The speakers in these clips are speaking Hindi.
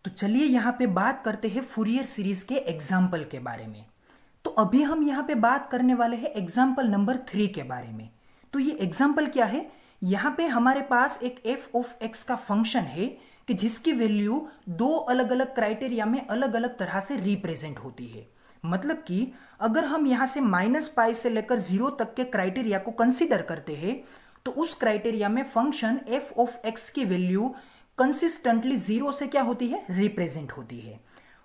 तो चलिए यहाँ पे बात करते हैं फूरियर सीरीज के एग्जाम्पल के बारे में। तो अभी हम यहाँ पे बात करने वाले हैं एग्जाम्पल नंबर 3 के बारे में। तो ये एग्जाम्पल क्या है, यहाँ पे हमारे पास एक एफ ऑफ एक्स का फंक्शन है कि जिसकी वैल्यू दो अलग अलग क्राइटेरिया में अलग अलग तरह से रिप्रेजेंट होती है। मतलब कि अगर हम यहाँ से -π से लेकर 0 तक के क्राइटेरिया को कंसिडर करते हैं तो उस क्राइटेरिया में फंक्शन एफ ऑफ एक्स की वैल्यू कंसिस्टेंटली 0 से क्या होती है, रिप्रेजेंट होती है।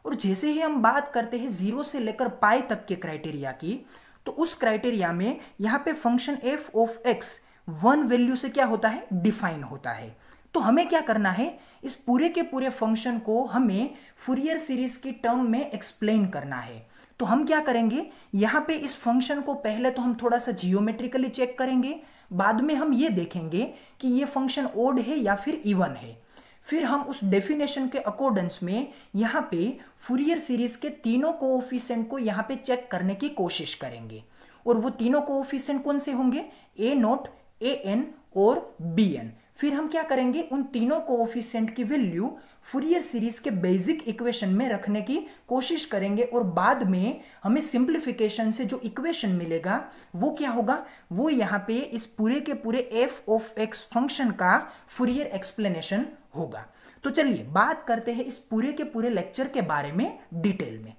और जैसे ही हम बात करते हैं 0 से लेकर π तक के क्राइटेरिया की, तो उस क्राइटेरिया में यहाँ पे function F of x 1 value से क्या होता है, डिफाइन होता है। तो हमें क्या करना है, इस पूरे के पूरे फंक्शन को हमें फूरियर सीरीज की टर्म में एक्सप्लेन करना है। तो हम क्या करेंगे, यहाँ पे इस फंक्शन को पहले तो हम थोड़ा सा जियोमेट्रिकली चेक करेंगे, बाद में हम ये देखेंगे कि ये फंक्शन ओड है या फिर इवन है। फिर हम उस डेफिनेशन के अकॉर्डेंस में यहाँ पे फूरियर सीरीज के तीनों कोएफिशिएंट को यहाँ पे चेक करने की कोशिश करेंगे। और वो तीनों कोएफिशिएंट कौन से होंगे, a0, an और bn। फिर हम क्या करेंगे, उन तीनों कोएफिशिएंट की वैल्यू फूरियर सीरीज के बेसिक इक्वेशन में रखने की कोशिश करेंगे। और बाद में हमें सिंप्लीफिकेशन से जो इक्वेशन मिलेगा वो क्या होगा, वो यहाँ पे इस पूरे के पूरे एफ ऑफ एक्स फंक्शन का फूरियर एक्सप्लेनेशन होगा। तो चलिए बात करते हैं इस पूरे के पूरे लेक्चर के बारे में डिटेल में।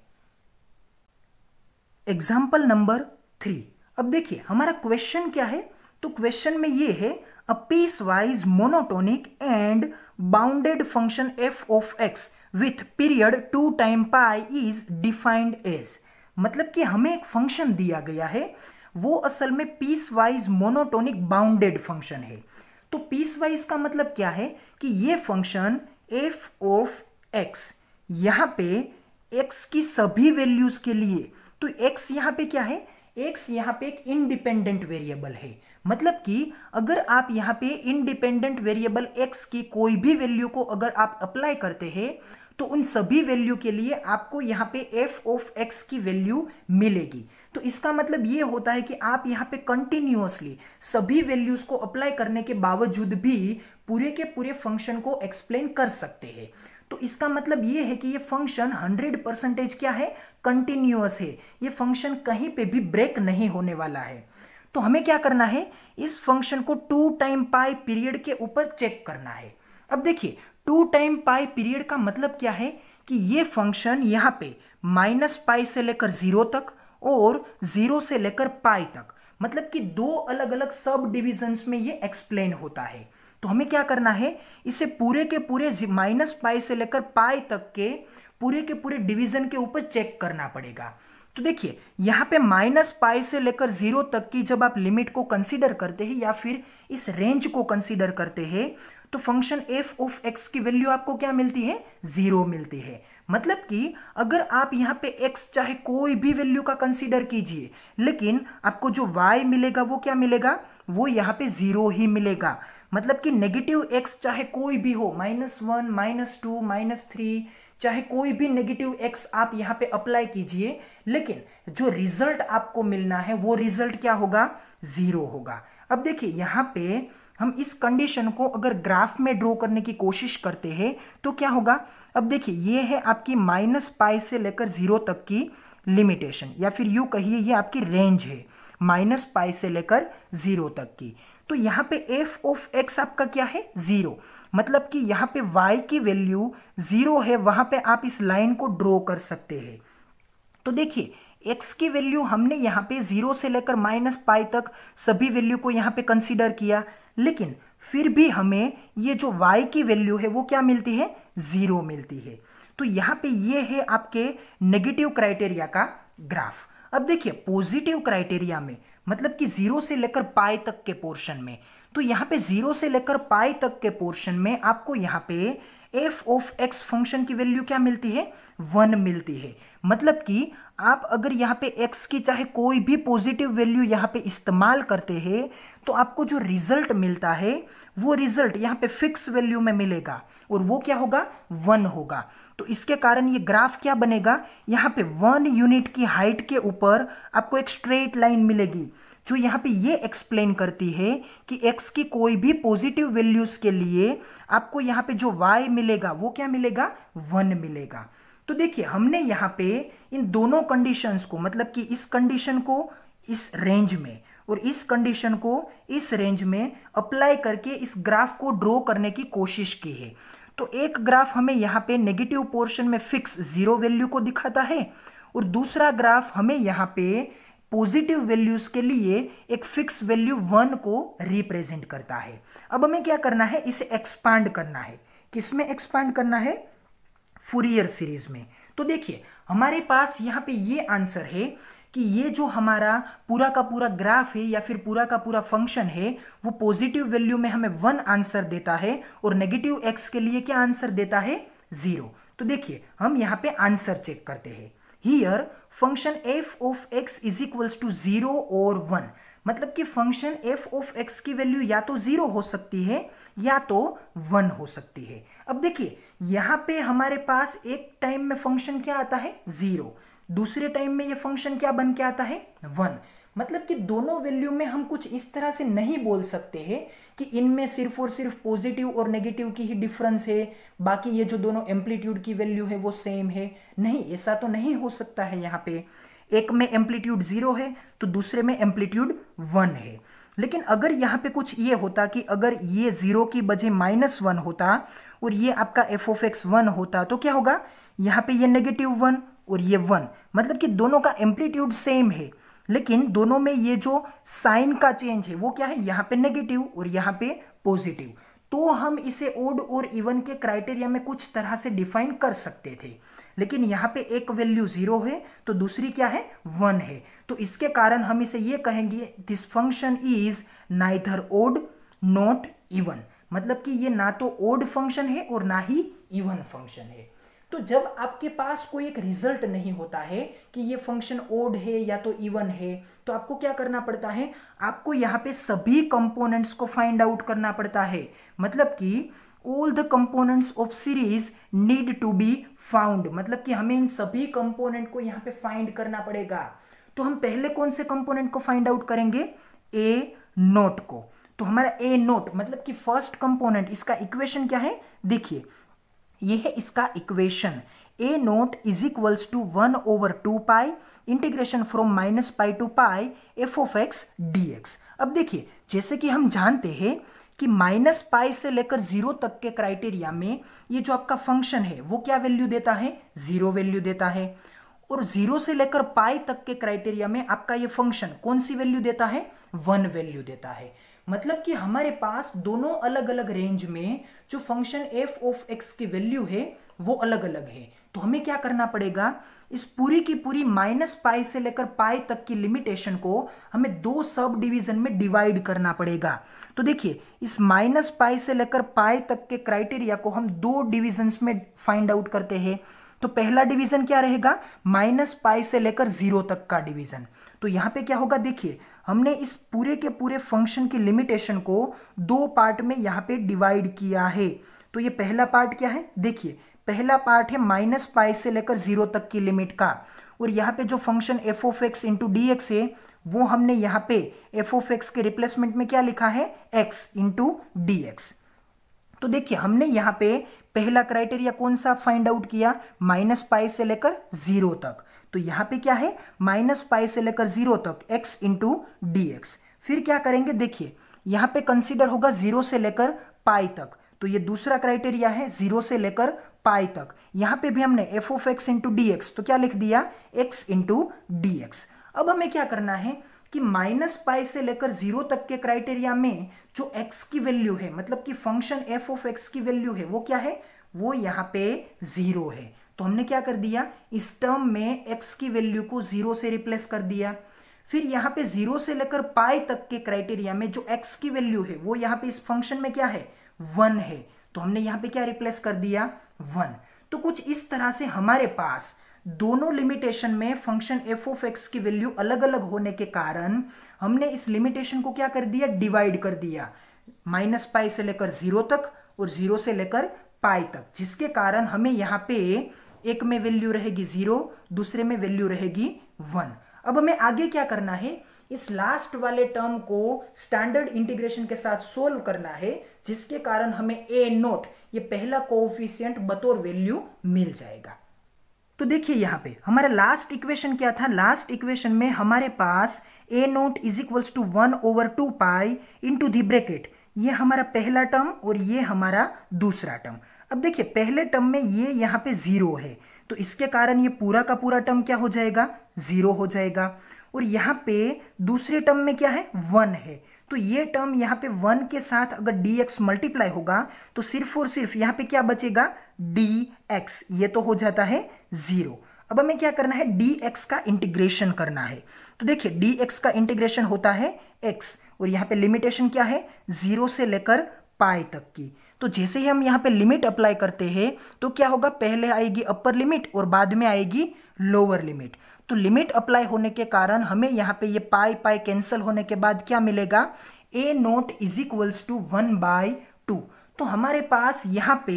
Example number 3। अब देखिए हमारा क्वेश्चन क्या है, तो क्वेश्चन में ये है a piecewise monotonic and bounded function f of x with period 2 time pi is defined as। मतलब कि हमें एक फंक्शन दिया गया है, वो असल में पीसवाइज मोनोटोनिक बाउंडेड फंक्शन है। तो पीसवाइज का मतलब क्या है कि ये फंक्शन f ऑफ x यहाँ पे x की सभी वैल्यूज के लिए, तो x यहाँ पे क्या है, x यहाँ पे एक इंडिपेंडेंट वेरिएबल है। मतलब कि अगर आप यहाँ पे इंडिपेंडेंट वेरिएबल x की कोई भी वैल्यू को अगर आप अप्लाई करते हैं तो उन सभी वैल्यू के लिए आपको यहाँ पे f ऑफ x की वैल्यू मिलेगी। तो इसका मतलब ये होता है कि आप यहाँ पे कंटिन्यूअसली सभी वैल्यूज को अप्लाई करने के बावजूद भी पूरे के पूरे फंक्शन को एक्सप्लेन कर सकते हैं। तो इसका मतलब ये है कि ये फंक्शन 100% क्या है, कंटिन्यूअस है। ये फंक्शन कहीं पे भी ब्रेक नहीं होने वाला है। तो हमें क्या करना है, इस फंक्शन को 2 टाइम पाई पीरियड के ऊपर चेक करना है। अब देखिए 2 टाइम पाई पीरियड का मतलब क्या है कि ये फंक्शन यहाँ पे -π से लेकर 0 तक और 0 से लेकर π तक, मतलब कि दो अलग अलग सब डिविजन्स में ये एक्सप्लेन होता है। तो हमें क्या करना है, इसे पूरे के पूरे -π से लेकर π तक के पूरे डिवीजन के ऊपर चेक करना पड़ेगा। तो देखिए यहाँ पे -π से लेकर 0 तक की जब आप लिमिट को कंसीडर करते हैं या फिर इस रेंज को कंसीडर करते हैं तो फंक्शन एफ ऑफ एक्स की वैल्यू आपको क्या मिलती है, 0 मिलती है। मतलब कि अगर आप यहाँ पे x चाहे कोई भी वैल्यू का कंसीडर कीजिए, लेकिन आपको जो y मिलेगा वो क्या मिलेगा, वो यहाँ पे 0 ही मिलेगा। मतलब कि नेगेटिव x चाहे कोई भी हो, -1, -2, -3, चाहे कोई भी नेगेटिव x आप यहाँ पे अप्लाई कीजिए, लेकिन जो रिजल्ट आपको मिलना है वो रिजल्ट क्या होगा, 0 होगा। अब देखिए यहाँ पे हम इस कंडीशन को अगर ग्राफ में ड्रॉ करने की कोशिश करते हैं तो क्या होगा। अब देखिए ये है आपकी -π से लेकर 0 तक की लिमिटेशन, या फिर यूँ कहिए ये आपकी रेंज है -π से लेकर 0 तक की। तो यहाँ पे एफ ऑफ एक्स आपका क्या है, 0। मतलब कि यहाँ पे y की वैल्यू 0 है, वहाँ पे आप इस लाइन को ड्रॉ कर सकते हैं। तो देखिए x की वैल्यू हमने यहाँ पे 0 से लेकर -π तक सभी वैल्यू को यहाँ पे कंसीडर किया, लेकिन फिर भी हमें ये जो y की वैल्यू है वो क्या मिलती है, 0 मिलती है। तो यहाँ पे ये है आपके नेगेटिव क्राइटेरिया का ग्राफ। अब देखिए पॉजिटिव क्राइटेरिया में, मतलब कि 0 से लेकर π तक के पोर्शन में, तो यहाँ पे 0 से लेकर π तक के पोर्शन में आपको यहाँ पे एफ ऑफ एक्स फंक्शन की वैल्यू क्या मिलती है, 1 मिलती है। मतलब कि आप अगर यहाँ पे x की चाहे कोई भी पॉजिटिव वैल्यू यहाँ पे इस्तेमाल करते हैं तो आपको जो रिजल्ट मिलता है वो रिजल्ट यहाँ पे फिक्स वैल्यू में मिलेगा और वो क्या होगा, 1 होगा। तो इसके कारण ये ग्राफ क्या बनेगा, यहाँ पे 1 यूनिट की हाइट के ऊपर आपको एक स्ट्रेट लाइन मिलेगी। जो यहाँ पे ये एक्सप्लेन करती है कि x की कोई भी पॉजिटिव वैल्यूज के लिए आपको यहाँ पे जो y मिलेगा वो क्या मिलेगा, 1 मिलेगा। तो देखिए हमने यहाँ पे इन दोनों कंडीशंस को, मतलब कि इस कंडीशन को इस रेंज में और इस कंडीशन को इस रेंज में अप्लाई करके इस ग्राफ को ड्रॉ करने की कोशिश की है। तो एक ग्राफ हमें यहाँ पे नेगेटिव पोर्शन में फिक्स 0 वैल्यू को दिखाता है और दूसरा ग्राफ हमें यहाँ पे पॉजिटिव वैल्यूज के लिए एक फिक्स वैल्यू 1 को रिप्रेजेंट करता है। अब हमें क्या करना है, इसे एक्सपांड करना है। किसमें एक्सपांड करना है, फूरियर सीरीज में। तो देखिए हमारे पास यहाँ पे ये आंसर है कि ये जो हमारा पूरा का पूरा ग्राफ है या फिर पूरा का पूरा फंक्शन है वो पॉजिटिव वैल्यू में हमें 1 आंसर देता है और नेगेटिव x के लिए क्या आंसर देता है, 0। तो देखिए हम यहाँ पे आंसर चेक करते हैं। Here function f of x is equals to 0 और 1, मतलब कि फंक्शन f ऑफ x की वैल्यू या तो 0 हो सकती है या तो 1 हो सकती है। अब देखिए यहाँ पे हमारे पास एक टाइम में फंक्शन क्या आता है, 0, दूसरे टाइम में ये फंक्शन क्या बन के आता है, 1। मतलब कि दोनों वैल्यू में हम कुछ इस तरह से नहीं बोल सकते हैं कि इनमें सिर्फ और सिर्फ पॉजिटिव और नेगेटिव की ही डिफरेंस है, बाकी ये जो दोनों एम्पलीट्यूड की वैल्यू है वो सेम है। नहीं, ऐसा तो नहीं हो सकता है। यहाँ पे एक में एम्पलीट्यूड 0 है तो दूसरे में एम्पलीट्यूड 1 है। लेकिन अगर यहाँ पे कुछ ये होता कि अगर ये 0 की बजाय -1 होता और ये आपका f ऑफ x 1 होता तो क्या होगा, यहाँ पे ये -1 और ये 1, मतलब कि दोनों का एम्पलीट्यूड सेम है लेकिन दोनों में ये जो साइन का चेंज है वो क्या है, यहाँ पे नेगेटिव और यहाँ पे पॉजिटिव। तो हम इसे ओड और इवन के क्राइटेरिया में कुछ तरह से डिफाइन कर सकते थे, लेकिन यहाँ पे एक वैल्यू 0 है तो दूसरी क्या है, 1 है। तो इसके कारण हम इसे ये कहेंगे this function is neither odd not even, मतलब कि ये ना तो ओड फंक्शन है और ना ही इवन फंक्शन है। तो जब आपके पास कोई एक रिजल्ट नहीं होता है कि ये फंक्शन ओड है या तो इवन है, तो आपको क्या करना पड़ता है, आपको यहाँ पे सभी कंपोनेंट्स को फाइंड आउट करना पड़ता है। मतलब कि all the components of series need to be found, मतलब कि हमें इन सभी कंपोनेंट को यहाँ पे फाइंड करना पड़ेगा। तो हम पहले कौन से कंपोनेंट को फाइंड आउट करेंगे, ए नोट को। तो हमारा ए नोट मतलब कि फर्स्ट कंपोनेंट, इसका इक्वेशन क्या है, देखिए ये है इसका equation, a naught is equals to 1/2 pi integration from -π to pi f of x dx। अब देखिए जैसे कि हम जानते हैं कि -π से लेकर 0 तक के क्राइटेरिया में ये जो आपका फंक्शन है वो क्या वैल्यू देता है, 0 वैल्यू देता है, और 0 से लेकर पाई तक के क्राइटेरिया में आपका ये फंक्शन कौन सी वैल्यू देता है, 1 वैल्यू देता है। मतलब कि हमारे पास दोनों अलग अलग रेंज में जो फंक्शन f ऑफ x की वैल्यू है वो अलग अलग है। तो हमें क्या करना पड़ेगा, इस पूरी की पूरी -π से लेकर पाई तक की लिमिटेशन को हमें 2 सब डिवीजन में डिवाइड करना पड़ेगा। तो देखिए इस -π से लेकर पाई तक के क्राइटेरिया को हम 2 डिविजन्स में फाइंड आउट करते हैं। तो पहला डिवीजन क्या रहेगा, -π से लेकर 0 तक का डिवीजन। तो यहाँ पे क्या होगा, देखिए हमने इस पूरे के पूरे फंक्शन की लिमिटेशन को 2 पार्ट में यहाँ पे डिवाइड किया है। तो ये पहला पार्ट क्या है, देखिए पहला पार्ट है -π से लेकर 0 तक की लिमिट का, और यहाँ पे जो function f of x into d x है वो हमने यहाँ पे f ऑफ x के रिप्लेसमेंट में क्या लिखा है, x इंटू डी एक्स। तो देखिए हमने यहाँ पे पहला क्राइटेरिया कौन सा फाइंड आउट किया, -π से लेकर 0 तक। तो यहाँ पे क्या है, -π से लेकर 0 तक x इंटू डी एक्स। फिर क्या करेंगे, देखिए यहाँ पे कंसीडर होगा 0 से लेकर पाई तक। तो ये दूसरा क्राइटेरिया है 0 से लेकर पाई तक। यहाँ पे भी हमने f of x into d x, तो क्या लिख दिया, x इंटू डी एक्स। अब हमें क्या करना है कि -π से लेकर 0 तक के क्राइटेरिया में जो x की वैल्यू है, मतलब कि फंक्शन f ऑफ x की वैल्यू है वो क्या है, वो यहाँ पे 0 है। तो हमने क्या कर दिया, इस टर्म में x की वैल्यू को 0 से रिप्लेस कर दिया। फिर यहाँ पे 0 से लेकर पाई तक के क्राइटेरिया में जो x की वैल्यू है वो यहाँ पे इस फंक्शन में क्या है, 1 है। तो हमने यहाँ पे क्या रिप्लेस कर दिया, 1। तो कुछ इस तरह से हमारे पास दोनों लिमिटेशन में फंक्शन f ऑफ x की वैल्यू अलग अलग होने के कारण हमने इस लिमिटेशन को क्या कर दिया, डिवाइड कर दिया, -π से लेकर 0 तक और 0 से लेकर पाई तक, जिसके कारण हमें यहाँ पे एक में वैल्यू रहेगी 0, दूसरे में वैल्यू रहेगी 1। अब हमें आगे क्या करना है, इस लास्ट वाले टर्म को स्टैंडर्ड इंटीग्रेशन के साथ सोल्व करना है, जिसके कारण हमें ए नोट ये पहला कोएफिशिएंट बतौर वैल्यू मिल जाएगा। तो देखिए यहाँ पे हमारा लास्ट इक्वेशन क्या था। लास्ट इक्वेशन में हमारे पास a naught is equals to 1/2 pi into the bracket, ये हमारा पहला टर्म और ये हमारा दूसरा टर्म। अब देखिए पहले टर्म में ये यहाँ पे 0 है, तो इसके कारण ये पूरा का पूरा टर्म क्या हो जाएगा, 0 हो जाएगा। और यहाँ पे दूसरे टर्म में क्या है, 1 है, तो ये टर्म यहाँ पे 1 के साथ अगर dx मल्टीप्लाई होगा तो सिर्फ और सिर्फ यहाँ पे क्या बचेगा, dx, ये तो हो जाता है 0। अब हमें क्या करना है, dx का इंटीग्रेशन करना है। तो देखिए dx का इंटीग्रेशन होता है x, और यहाँ पे लिमिटेशन क्या है, 0 से लेकर पाई तक की। तो जैसे ही हम यहाँ पे लिमिट अप्लाई करते हैं तो क्या होगा, पहले आएगी अपर लिमिट और बाद में आएगी लोअर लिमिट। तो लिमिट अप्लाई होने के कारण हमें यहाँ पे ये पाई पाई कैंसिल होने के बाद क्या मिलेगा, ए नोट इज इक्वल्स टू 1/2। तो हमारे पास यहाँ पे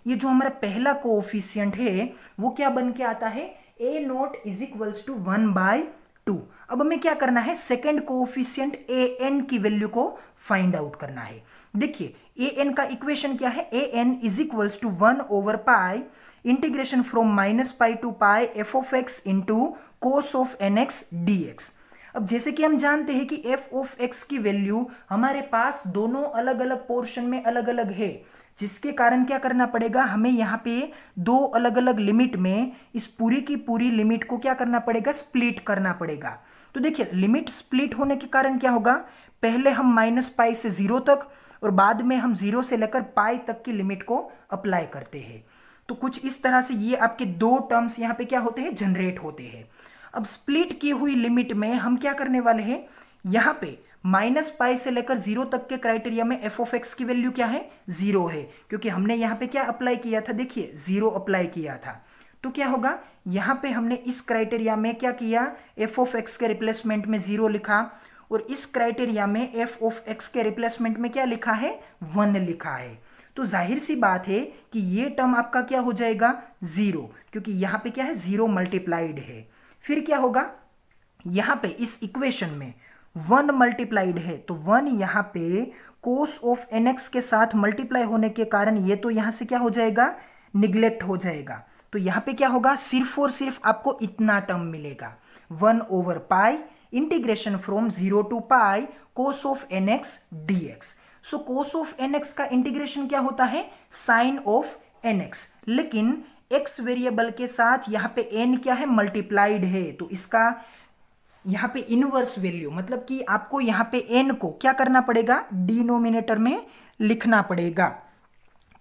ये जो हमारा पहला कोएफिशिएंट है वो क्या बन के आता है, a naught is equals to 1/2। अब हमें क्या करना है, सेकेंड कोएफिशिएंट ए एन की वैल्यू को फाइंड आउट करना है। देखिए ए एन का इक्वेशन क्या है, a n is equals to 1/पाई इंटीग्रेशन फ्रॉम -पाई to pi f of x into cos of n x d x. अब जैसे कि हम जानते हैं कि एफ ऑफ एक्स की वैल्यू हमारे पास दोनों अलग अलग पोर्शन में अलग अलग है, जिसके कारण क्या करना पड़ेगा, हमें यहाँ पे दो अलग अलग लिमिट में इस पूरी की पूरी लिमिट को क्या करना पड़ेगा, स्प्लिट करना पड़ेगा। तो देखिए लिमिट स्प्लिट होने के कारण क्या होगा, पहले हम -पाई से 0 तक और बाद में हम 0 से लेकर पाई तक की लिमिट को अप्लाई करते हैं। तो कुछ इस तरह से ये आपके दो टर्म्स यहाँ पे क्या होते हैं, जनरेट होते हैं। अब स्प्लिट की हुई लिमिट में हम क्या करने वाले हैं, यहाँ पे -पाई से लेकर 0 तक के क्राइटेरिया में एफ ऑफ एक्स की वैल्यू क्या है, 0 है, क्योंकि हमने यहाँ पे क्या अप्लाई किया था, देखिए 0 अप्लाई किया था। तो क्या होगा, यहाँ पे हमने इस क्राइटेरिया में क्या किया, एफ ऑफ एक्स के रिप्लेसमेंट में 0 लिखा, और इस क्राइटेरिया में एफ ऑफ एक्स के रिप्लेसमेंट में क्या लिखा है, 1 लिखा है। तो जाहिर सी बात है कि ये टर्म आपका क्या हो जाएगा, 0, क्योंकि यहाँ पे क्या है, 0 मल्टीप्लाइड है। फिर क्या होगा, यहाँ पे इस इक्वेशन में 1 मल्टीप्लाइड है, तो 1 यहाँ पे कोस ऑफ एन एक्स के साथ मल्टीप्लाई होने के कारण ये तो यहाँ से क्या हो जाएगा, निग्लेक्ट हो जाएगा। तो यहाँ पे क्या होगा, सिर्फ और सिर्फ आपको इतना टर्म मिलेगा, 1/पाई integration from 0 to pi cos of n x d x. So cos of n x का इंटीग्रेशन क्या होता है, साइन ऑफ एन एक्स, लेकिन एक्स वेरिएबल के साथ यहाँ पे एन क्या है, मल्टीप्लाइड है, तो इसका यहाँ पे इनवर्स वैल्यू, मतलब कि आपको यहाँ पे एन को क्या करना पड़ेगा, डिनोमिनेटर में लिखना पड़ेगा।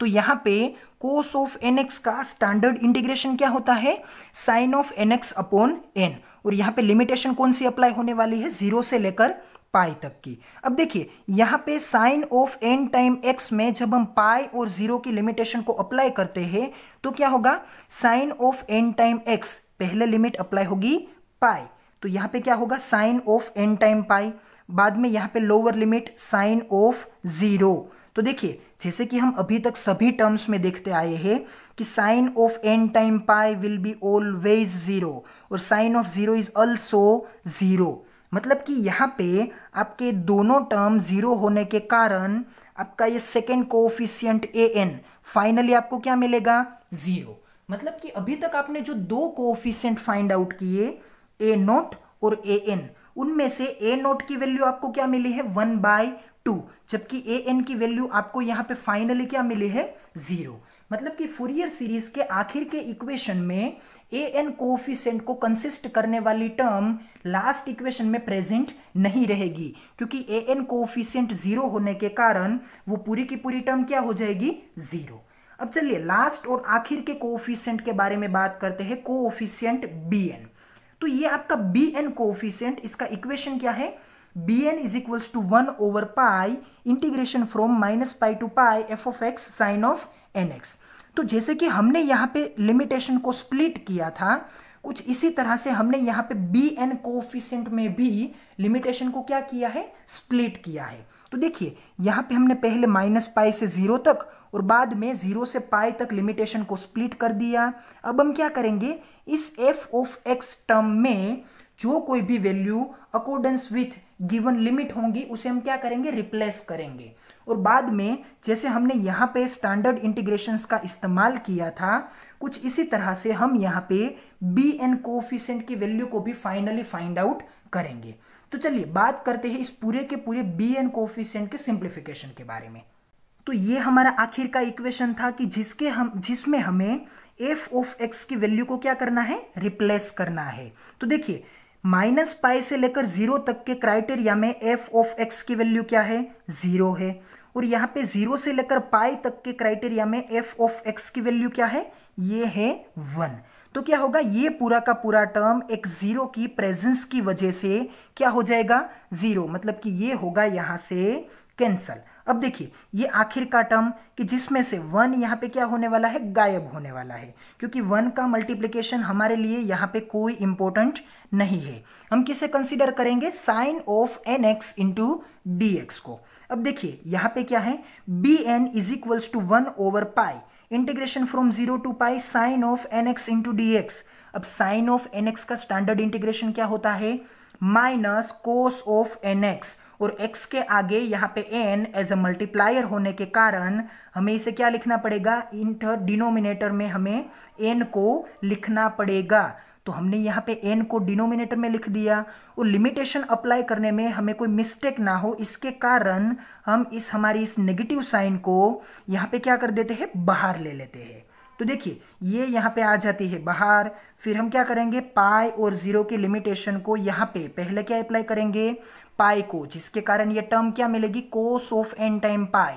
तो यहाँ पे कोस ऑफ एन एक्स का स्टैंडर्ड इंटीग्रेशन क्या होता है, sine of n x upon n, और यहाँ पे लिमिटेशन कौन सी अप्लाई होने वाली है, 0 से लेकर पाई तक की। अब देखिए यहाँ पे sine of n time x में जब हम पाई और 0 की लिमिटेशन को अप्लाई करते हैं तो क्या होगा, sine of n time x, पहले लिमिट अप्लाई होगी पाई, तो यहाँ पे क्या होगा, sine of n time pi, बाद में यहाँ पे लोअर लिमिट साइन ऑफ 0। तो देखिए जैसे कि हम अभी तक सभी टर्म्स में देखते आए हैं कि sine of n time pi will be always 0 और साइन ऑफ 0 इज ऑल्सो 0, मतलब कि यहाँ पे आपके दोनों टर्म 0 होने के कारण आपका ये second coefficient a N finally आपको क्या मिलेगा, 0। मतलब कि अभी तक आपने जो दो कोएफिशिएंट फाइंड आउट किए, ए नोट और ए एन, उनमें से ए नोट की वैल्यू आपको क्या मिली है, 1/2, जबकि ए एन की वैल्यू आपको यहाँ पे फाइनली क्या मिली है, 0। मतलब कि फूरियर सीरीज के आखिर के इक्वेशन में ए एन कोएफिशिएंट को कंसिस्ट करने वाली टर्म लास्ट इक्वेशन में प्रेजेंट नहीं रहेगी, क्योंकि ए एन कोएफिशिएंट 0 होने के कारण वो पूरी की पूरी टर्म क्या हो जाएगी, 0। अब चलिए लास्ट और आखिर के कोएफिशिएंट के बारे में बात करते हैं, कोएफिशिएंट बी एन। तो ये आपका बी एन कोएफिशिएंट, इसका इक्वेशन क्या है, bn is equals to 1/पाई इंटीग्रेशन फ्रॉम -पाई to pi f of x sine of n x. तो जैसे कि हमने यहाँ पे लिमिटेशन को स्प्लिट किया था, कुछ इसी तरह से हमने यहाँ पे bn कोएफिशिएंट में भी लिमिटेशन को क्या किया है, स्प्लिट किया है। तो देखिए यहाँ पे हमने पहले -पाई से 0 तक और बाद में 0 से पाई तक लिमिटेशन को स्प्लिट कर दिया। अब हम क्या करेंगे, इस एफ ऑफ एक्स टर्म में जो कोई भी value accordance with given limit होंगी उसे हम क्या करेंगे, रिप्लेस करेंगे। और बाद में जैसे हमने यहाँ पे स्टैंडर्ड इंटीग्रेशंस का इस्तेमाल किया था, कुछ इसी तरह से हम यहाँ पे बी एन कोएफिशिएंट की वैल्यू को भी फाइनली फाइंड आउट करेंगे। तो चलिए बात करते हैं इस पूरे के पूरे बी एन कोएफिशिएंट के सिंप्लीफिकेशन के बारे में। तो ये हमारा आखिर का इक्वेशन था कि जिसमें हमें एफ ऑफ एक्स की वैल्यू को क्या करना है, रिप्लेस करना है। तो देखिए -π से लेकर 0 तक के क्राइटेरिया में एफ ऑफ एक्स की वैल्यू क्या है, 0 है। और यहाँ पे 0 से लेकर π तक के क्राइटेरिया में एफ ऑफ एक्स की वैल्यू क्या है, ये है 1। तो क्या होगा, ये पूरा का पूरा टर्म एक 0 की प्रेजेंस की वजह से क्या हो जाएगा, 0, मतलब कि ये होगा यहाँ से कैंसल। अब देखिए ये आखिर का टर्म कि जिसमें से 1 यहाँ पे क्या होने वाला है, गायब होने वाला है, क्योंकि 1 का मल्टीप्लिकेशन हमारे लिए यहाँ पे कोई इंपॉर्टेंट नहीं है। हम किसे कंसीडर करेंगे, sine of n x into d x को। अब देखिए यहाँ पे क्या है, b n is equals to 1/π integration from 0 to π sine of n x into d x. अब साइन ऑफ एन एक्स का स्टैंडर्ड इंटीग्रेशन क्या होता है, minus cos of n x, और x के आगे यहाँ पे n एज अ मल्टीप्लायर होने के कारण हमें इसे क्या लिखना पड़ेगा, इंटर डिनोमिनेटर में हमें n को लिखना पड़ेगा। तो हमने यहाँ पे n को डिनोमिनेटर में लिख दिया, और लिमिटेशन अप्लाई करने में हमें कोई मिस्टेक ना हो इसके कारण हम हमारी इस नेगेटिव साइन को यहाँ पे क्या कर देते हैं, बाहर ले लेते हैं। तो देखिए ये यहाँ पे आ जाती है बाहर, फिर हम क्या करेंगे, पाई और 0 की लिमिटेशन को यहाँ पे पहले क्या अप्लाई करेंगे, पाई को, जिसके कारण ये टर्म क्या मिलेगी, कोस ऑफ एन टाइम पाई।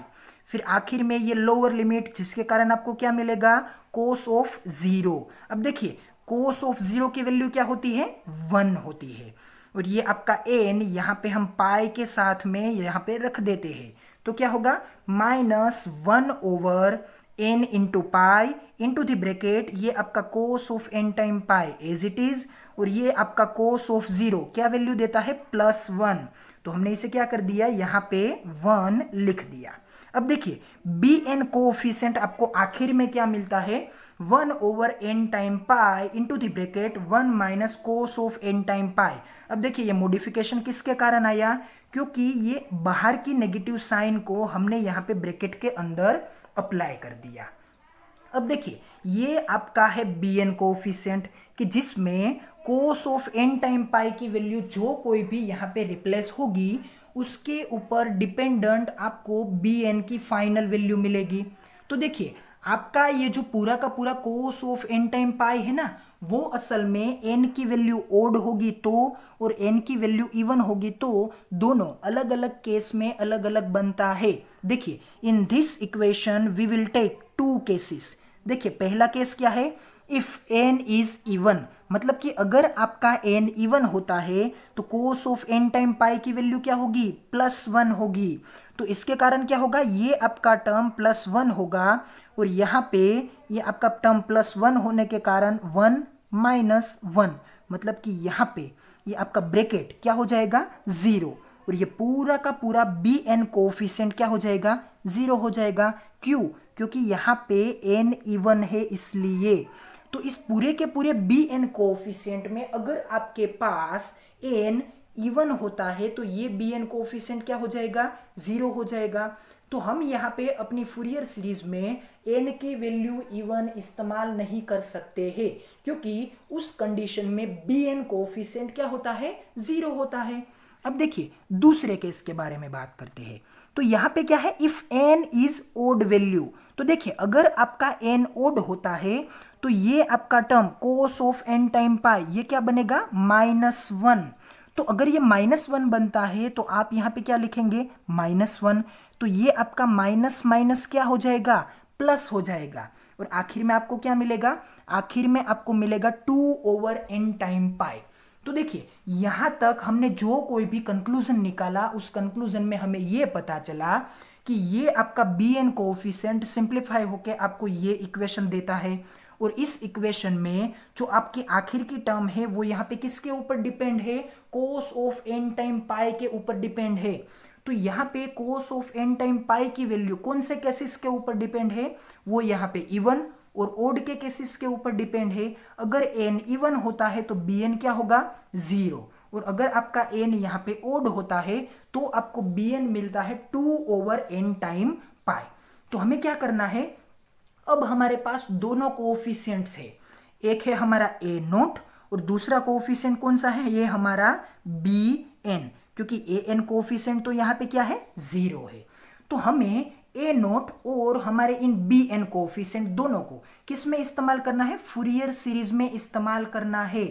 फिर आखिर में ये लोअर लिमिट, जिसके कारण आपको क्या मिलेगा, कोस ऑफ 0। अब देखिए कोस ऑफ 0 की वैल्यू क्या होती है, 1 होती है। और ये आपका n यहाँ पे हम पाई के साथ में यहाँ पे रख देते हैं, तो क्या होगा, -1/n into pi into the bracket, ये आपका cos of n time pi as it is, और ये आपका कोस ऑफ 0 क्या वैल्यू देता है, +1। तो हमने इसे क्या कर दिया, यहाँ पे 1 लिख दिया। अब देखिए बी एन कोएफिशिएंट आपको आखिर में क्या मिलता है, 1/n time pi into the bracket 1 minus cos of n time pi. अब देखिए ये मॉडिफिकेशन किसके कारण आया, क्योंकि ये बाहर की नेगेटिव साइन को हमने यहाँ पे ब्रैकेट के अंदर अप्लाई कर दिया। अब देखिए ये आपका है बी एन कोएफिशिएंट कि जिसमें कोस ऑफ एन टाइम पाई की वैल्यू जो कोई भी यहाँ पे रिप्लेस होगी उसके ऊपर डिपेंडेंट आपको बी एन की फाइनल वैल्यू मिलेगी। तो देखिए आपका ये जो पूरा का पूरा कोस ऑफ एन टाइम पाई है ना, वो असल में एन की वैल्यू ओड होगी तो, और एन की वैल्यू इवन होगी तो, दोनों अलग अलग केस में अलग अलग बनता है। देखिए in this equation we will take 2 cases. देखिए पहला केस क्या है, इफ n इज इवन, मतलब कि अगर आपका n इवन होता है तो कोस ऑफ n टाइम पाई की वैल्यू क्या होगी, +1 होगी। तो इसके कारण क्या होगा, ये आपका टर्म +1 होगा, और यहाँ पे ये आपका टर्म +1 होने के कारण 1 - 1, मतलब कि यहाँ पे ये आपका ब्रैकेट क्या हो जाएगा, 0, और ये पूरा का पूरा बी एन कोएफिशिएंट क्या हो जाएगा, 0 हो जाएगा। क्यों, क्योंकि यहाँ पे n इवन है इसलिए। तो इस पूरे के पूरे बी एन कोएफिशिएंट में अगर आपके पास n इवन होता है तो ये बी एन कोएफिशिएंट क्या हो जाएगा, 0 हो जाएगा। तो हम यहाँ पे अपनी फूरियर सीरीज में n की वैल्यू इवन इस्तेमाल नहीं कर सकते हैं, क्योंकि उस कंडीशन में बी एन कोएफिशिएंट क्या होता है, 0 होता है। अब देखिए दूसरे केस के बारे में बात करते हैं। तो यहाँ पे क्या है, if n is odd value, तो देखिए अगर आपका n ओड होता है तो ये आपका term cos of n time pi ये क्या बनेगा, -1। तो अगर ये -1 बनता है तो आप यहाँ पे क्या लिखेंगे, -1। तो ये आपका माइनस माइनस क्या हो जाएगा, प्लस हो जाएगा, और आखिर में आपको क्या मिलेगा, आखिर में आपको मिलेगा 2/n टाइम पाई। तो देखिए यहां तक हमने जो कोई भी कंक्लूजन निकाला उस कंक्लूजन में हमें यह पता चला कि ये आपका बी एन कोएफिशिएंट सिंप्लीफाई होके आपको ये इक्वेशन देता है, और इस इक्वेशन में जो आपकी आखिर की टर्म है वो यहाँ पे किसके ऊपर डिपेंड है, कोस ऑफ एन टाइम पाई के ऊपर डिपेंड है। तो यहाँ पे कोस ऑफ एन टाइम पाई की वैल्यू कौन से केसेस के ऊपर डिपेंड है, वो यहाँ पे इवन और ओड के केसेस के ऊपर डिपेंड है। अगर n इवन होता है तो bn क्या होगा, 0, और अगर आपका n यहाँ पे ओड होता है तो आपको bn मिलता है 2/n टाइम पाई। तो हमें क्या करना है, अब हमारे पास दोनों कोएफिशिएंट्स है, एक है हमारा a नोट और दूसरा कोएफिशिएंट कौन सा है, ये हमारा bn, क्योंकि an कोएफिशिएंट तो यहाँ पे क्या है 0 है। तो हमें a नोट और हमारे इन bn कोएफिशिएंट दोनों को किस में इस्तेमाल करना है, फूरियर सीरीज में इस्तेमाल करना है।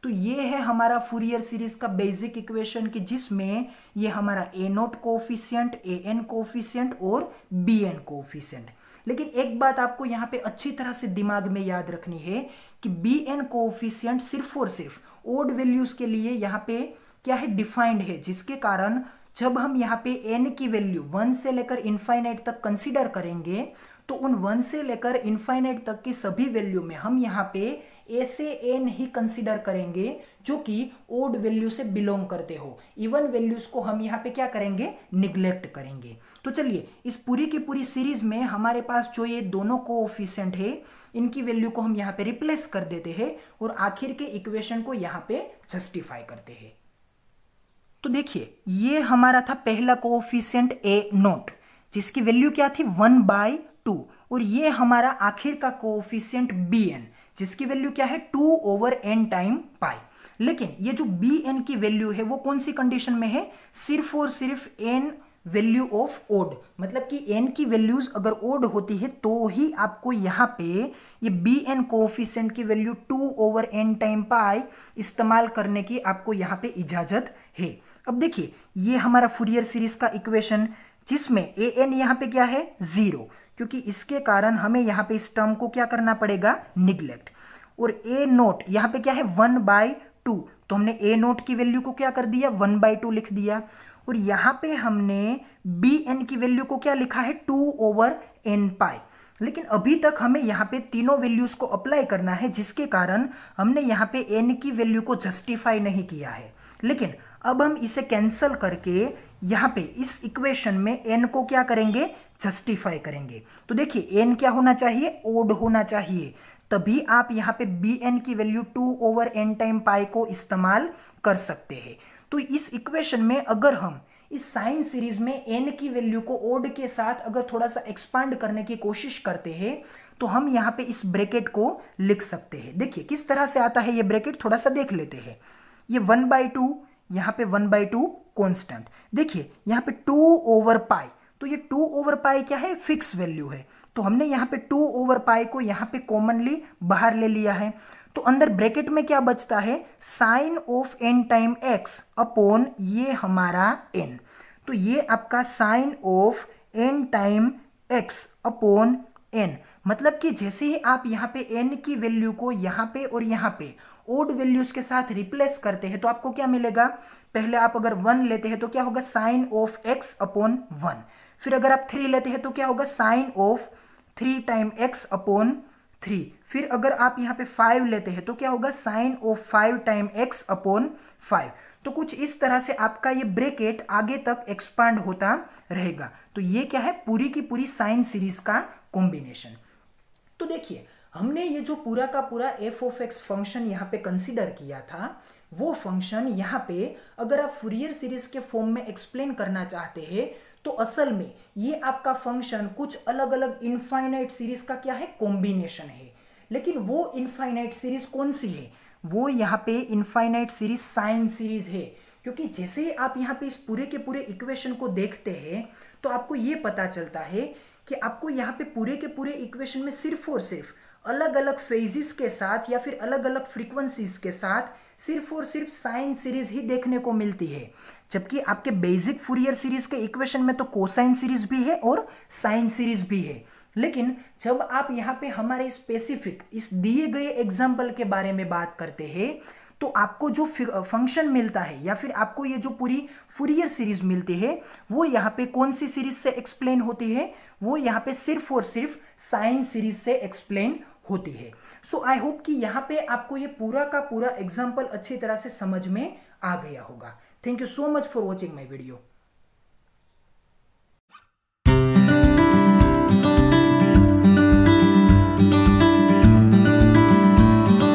तो ये है हमारा फूरियर सीरीज का बेसिक इक्वेशन कि जिसमें ये हमारा a note coefficient, an coefficient और bn कोएफिशिएंट। लेकिन एक बात आपको यहाँ पे अच्छी तरह से दिमाग में याद रखनी है कि bn कोएफिशिएंट सिर्फ और सिर्फ ओड वैल्यूज के लिए यहाँ पे क्या है, डिफाइंड है, जिसके कारण जब हम यहाँ पे n की वैल्यू 1 से लेकर इनफाइनाइट तक कंसीडर करेंगे तो उन 1 से लेकर इनफाइनाइट तक की सभी वैल्यू में हम यहाँ पे a से n ही कंसीडर करेंगे जो कि ओड वैल्यू से बिलोंग करते हो। इवन वैल्यूज को हम यहाँ पे क्या करेंगे, निग्लेक्ट करेंगे। तो चलिए इस पूरी की पूरी सीरीज में हमारे पास जो ये दोनों कोएफिशिएंट है इनकी वैल्यू को हम यहाँ पे रिप्लेस कर देते हैं और आखिर के इक्वेशन को यहाँ पे जस्टिफाई करते हैं। तो देखिए ये हमारा था पहला कोएफिशिएंट a नोट जिसकी वैल्यू क्या थी 1/2, और ये हमारा आखिर का कोएफिशिएंट bn जिसकी वैल्यू क्या है 2/n टाइम पाई। लेकिन ये जो bn की वैल्यू है वो कौन सी कंडीशन में है, सिर्फ और सिर्फ n वैल्यू ऑफ ओड, मतलब कि n की वैल्यूज अगर ओड होती है तो ही आपको यहाँ पे ये bn कोएफिशिएंट की वैल्यू 2/n टाइम पाई इस्तेमाल करने की आपको यहाँ पे इजाजत है। अब देखिए ये हमारा फूरियर सीरीज का इक्वेशन जिसमें an यहाँ पे क्या है 0, क्योंकि इसके कारण हमें यहाँ पे इस टर्म को क्या करना पड़ेगा, निग्लेक्ट। और a नोट यहाँ पे क्या है 1/2, तो हमने a नोट की वैल्यू को क्या कर दिया 1/2 लिख दिया, और यहाँ पे हमने bn की वैल्यू को क्या लिखा है 2/n पाई। लेकिन अभी तक हमें यहाँ पे तीनों वैल्यूज को अप्लाई करना है जिसके कारण हमने यहाँ पे n की वैल्यू को जस्टिफाई नहीं किया है। लेकिन अब हम इसे कैंसल करके यहाँ पे इस इक्वेशन में n को क्या करेंगे, जस्टिफाई करेंगे। तो देखिए n क्या होना चाहिए, ओड होना चाहिए, तभी आप यहाँ पे bn की वैल्यू 2/n टाइम पाई को इस्तेमाल कर सकते हैं। तो इस इक्वेशन में अगर हम इस साइन सीरीज में n की वैल्यू को ओड के साथ अगर थोड़ा सा एक्सपांड करने की कोशिश करते हैं तो हम यहाँ पे इस ब्रैकेट को लिख सकते हैं। देखिए किस तरह से आता है ये ब्रैकेट, थोड़ा सा देख लेते हैं। ये 1/2, यहाँ पे 1/2 कॉन्स्टेंट, देखिए यहाँ पे 2/पाई, तो ये 2/पाई क्या है, फिक्स वैल्यू है, तो हमने यहाँ पे 2/पाई को यहाँ पे कॉमनली बाहर ले लिया है। तो अंदर ब्रैकेट में क्या बचता है, sine of n time x upon ये हमारा n, तो ये आपका sine of n time x upon n, मतलब कि जैसे ही आप यहाँ पे n की वैल्यू को यहाँ पे और यहाँ पे ओड वैल्यूज के साथ रिप्लेस करते हैं तो आपको क्या मिलेगा, पहले आप अगर 1 लेते हैं तो क्या होगा साइन ऑफ x अपॉन 1, फिर अगर आप 3 लेते हैं तो क्या होगा sine of 3 time x upon 3, फिर अगर आप यहाँ पे 5 लेते हैं तो क्या होगा sine of 5 time x upon 5। तो कुछ इस तरह से आपका ये ब्रैकेट आगे तक एक्सपांड होता रहेगा। तो ये क्या है, पूरी की पूरी साइन सीरीज का कॉम्बिनेशन। तो देखिए हमने ये जो पूरा का पूरा f ऑफ x फंक्शन यहाँ पे कंसीडर किया था, वो फंक्शन यहाँ पे अगर आप फूरियर सीरीज के फॉर्म में एक्सप्लेन करना चाहते हैं तो असल में ये आपका फंक्शन कुछ अलग अलग इनफाइनाइट सीरीज का क्या है, कॉम्बिनेशन है। लेकिन वो इनफाइनाइट सीरीज कौन सी है, वो यहाँ पे इनफाइनाइट सीरीज साइन सीरीज है, क्योंकि जैसे ही आप यहाँ पे इस पूरे के पूरे इक्वेशन को देखते हैं तो आपको ये पता चलता है कि आपको यहाँ पे पूरे के पूरे इक्वेशन में सिर्फ और सिर्फ अलग अलग फेजेस के साथ या फिर अलग अलग फ्रीक्वेंसीज के साथ सिर्फ और सिर्फ साइन सीरीज ही देखने को मिलती है, जबकि आपके बेसिक फूरियर सीरीज के इक्वेशन में तो कोसाइन सीरीज भी है और साइन सीरीज भी है। लेकिन जब आप यहाँ पे हमारे स्पेसिफिक इस दिए गए एग्जाम्पल के बारे में बात करते हैं तो आपको जो फंक्शन मिलता है या फिर आपको ये जो पूरी फूरियर सीरीज मिलती है वो यहाँ पे कौन सी सीरीज से एक्सप्लेन होती है, वो यहाँ पे सिर्फ और सिर्फ साइन सीरीज से एक्सप्लेन होती है। सो आई होप कि यहाँ पे आपको ये पूरा का पूरा एग्जाम्पल अच्छी तरह से समझ में आ गया होगा। Thank you so much for watching my video.